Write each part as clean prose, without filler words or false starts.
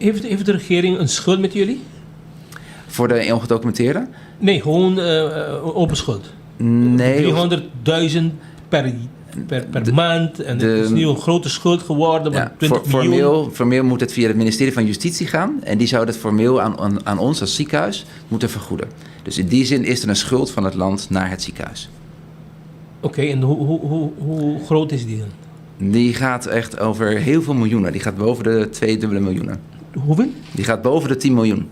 Heeft de regering een schuld met jullie? Voor de ongedocumenteerden? Nee, gewoon open schuld. Nee. 300.000 per maand. En het is nu een grote schuld geworden. Ja, 20 miljoen. formeel moet het via het ministerie van Justitie gaan. En die zou het formeel aan ons als ziekenhuis moeten vergoeden. Dus in die zin is er een schuld van het land naar het ziekenhuis. Oké, en hoe groot is die dan? Die gaat echt over heel veel miljoenen. Die gaat boven de 2 miljoenen. Hoeveel? Die gaat boven de 10 miljoen.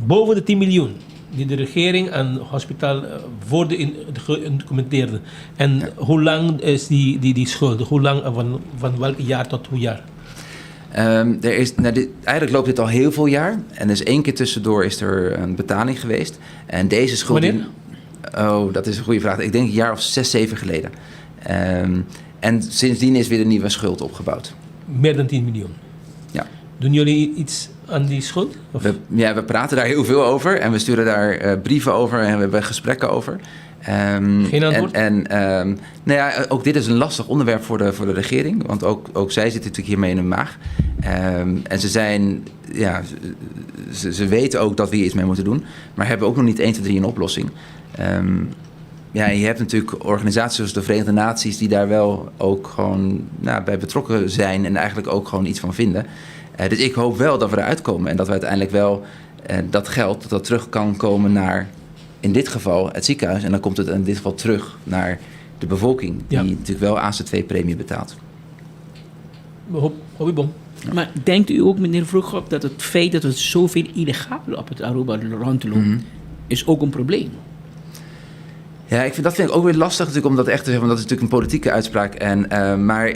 Boven de 10 miljoen. Die de regering en het hospitaal voor de geïndocumenteerden. En hoe lang is die schuld? Hoe lang, van welk jaar tot hoe jaar? Eigenlijk loopt dit al heel veel jaar. En dus 1 keer tussendoor is er een betaling geweest. En deze schuld... Wanneer? Oh, dat is een goede vraag. Ik denk een jaar of 6, 7 geleden. En sindsdien is weer een nieuwe schuld opgebouwd. Meer dan 10 miljoen? Ja. Doen jullie iets aan die schuld? We praten daar heel veel over. En we sturen daar brieven over. En we hebben gesprekken over. Geen antwoord? Ook dit is een lastig onderwerp voor de regering. Want ook zij zitten natuurlijk hiermee in hun maag. En ze zijn... Ja, ze weten ook dat we hier iets mee moeten doen. Maar hebben ook nog niet 1, 2, 3 een oplossing. Je hebt natuurlijk organisaties zoals de Verenigde Naties... die daar wel ook gewoon bij betrokken zijn... en eigenlijk ook gewoon iets van vinden. Dus ik hoop wel dat we eruit komen. En dat we uiteindelijk wel dat geld dat terug kan komen naar... in dit geval het ziekenhuis. En dan komt het in dit geval terug naar de bevolking... die natuurlijk wel AZ2-premie betaalt. Hobbyboom. Ja. Maar denkt u ook, meneer Vroegop, dat het feit dat er zoveel illegalen op het Aruba rondlopen... is ook een probleem? Ja, dat vind ik ook weer lastig natuurlijk om dat echt te zeggen, want dat is natuurlijk een politieke uitspraak. Maar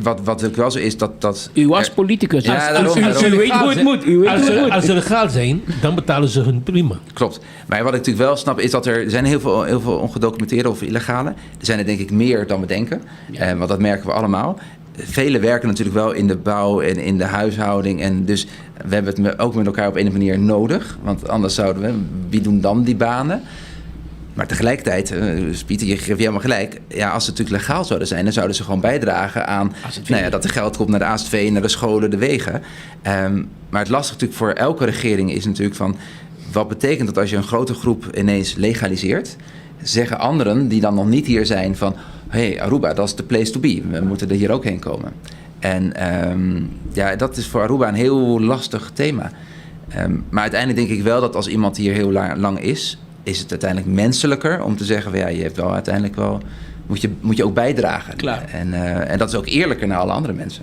wat natuurlijk wel zo is dat... U was politicus, u weet hoe het moet. Als ze legaal zijn, dan betalen ze hun prima. Klopt. Maar wat ik natuurlijk wel snap is dat er zijn heel veel ongedocumenteerde of illegale. Er zijn er denk ik meer dan we denken, want dat merken we allemaal. Velen werken natuurlijk wel in de bouw en in de huishouding. En dus we hebben het ook met elkaar op een manier nodig. Want anders wie doen dan die banen? Maar tegelijkertijd, Pieter, je geeft helemaal gelijk. Ja, als ze natuurlijk legaal zouden zijn, dan zouden ze gewoon bijdragen aan dat er geld komt naar de AZ2, naar de scholen, de wegen. Maar het lastige natuurlijk voor elke regering is natuurlijk van... wat betekent dat als je een grote groep ineens legaliseert? Zeggen anderen die dan nog niet hier zijn van... hey, Aruba, dat is de place to be. We moeten er hier ook heen komen. En dat is voor Aruba een heel lastig thema. Maar uiteindelijk denk ik wel dat als iemand hier heel lang is het uiteindelijk menselijker om te zeggen... van, je hebt wel uiteindelijk wel... moet je ook bijdragen. Klaar. En dat is ook eerlijker naar alle andere mensen.